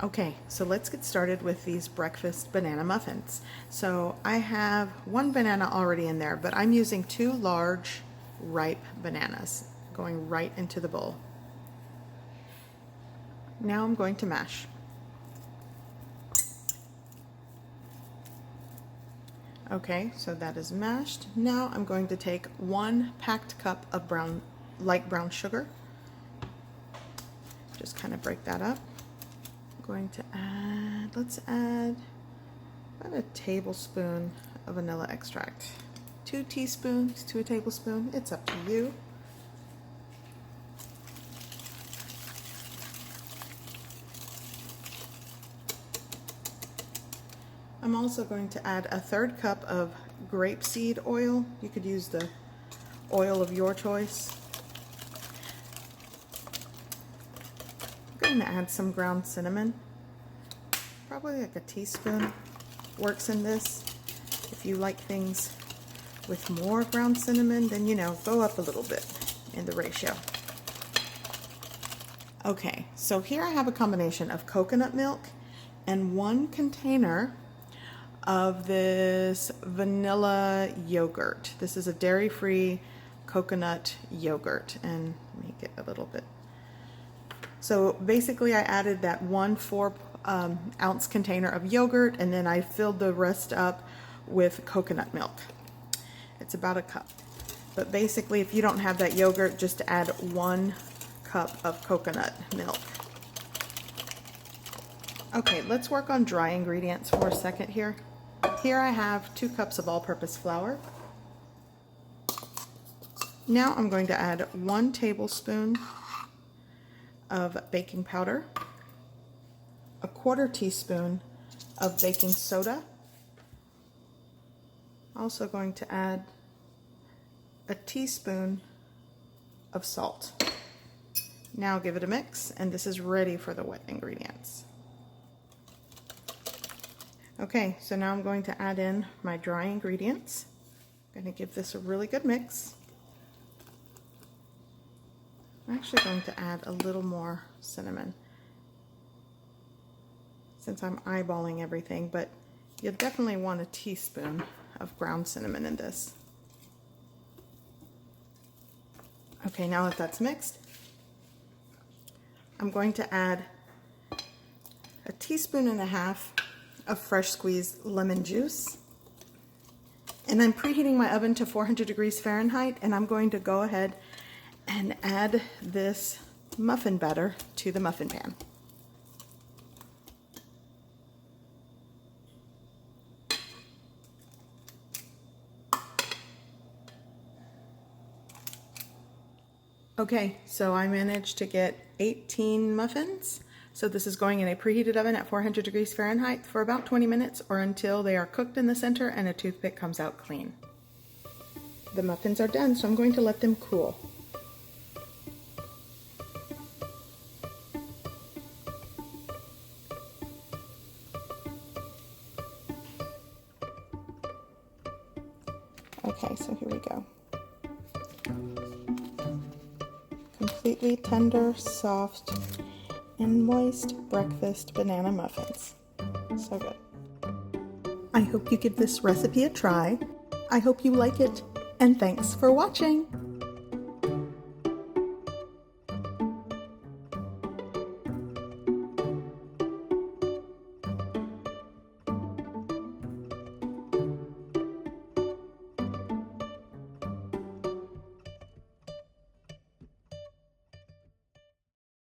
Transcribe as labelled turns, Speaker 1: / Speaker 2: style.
Speaker 1: Okay, so let's get started with these breakfast banana muffins. So I have one banana already in there, but I'm using 2 large ripe bananas going right into the bowl. Now I'm going to mash. Okay, so that is mashed. Now I'm going to take 1 packed cup of light brown sugar. Just kind of break that up. Going to add, let's add about a tablespoon of vanilla extract. 2 teaspoons to a tablespoon, it's up to you. I'm also going to add a 1/3 cup of grapeseed oil. You could use the oil of your choice. I'm going to add some ground cinnamon. Probably like a teaspoon works in this. If you like things with more ground cinnamon, then go up a little bit in the ratio. Okay, so here I have a combination of coconut milk and 1 container of this vanilla yogurt. This is a dairy-free coconut yogurt, and let me get a little bit. So basically I added that 1 4-ounce container of yogurt, and then I filled the rest up with coconut milk. It's about a cup. But basically if you don't have that yogurt, just add 1 cup of coconut milk. Okay, let's work on dry ingredients for a second here. Here I have 2 cups of all-purpose flour. Now I'm going to add 1 tablespoon of baking powder, a 1/4 teaspoon of baking soda. Also going to add a teaspoon of salt. Now give it a mix, and this is ready for the wet ingredients. Okay, so now I'm going to add in my dry ingredients. I'm going to give this a really good mix. I'm actually going to add a little more cinnamon since I'm eyeballing everything, but you'll definitely want a teaspoon of ground cinnamon in this. Okay, now that that's mixed, I'm going to add a 1.5 teaspoons of fresh squeezed lemon juice. And I'm preheating my oven to 400 degrees Fahrenheit, and I'm going to go ahead and add this muffin batter to the muffin pan. Okay, so I managed to get 18 muffins. So this is going in a preheated oven at 400 degrees Fahrenheit for about 20 minutes or until they are cooked in the center and a toothpick comes out clean. The muffins are done, so I'm going to let them cool. Okay, so here we go. Completely tender, soft, and moist breakfast banana muffins. So good. I hope you give this recipe a try. I hope you like it, and thanks for watching.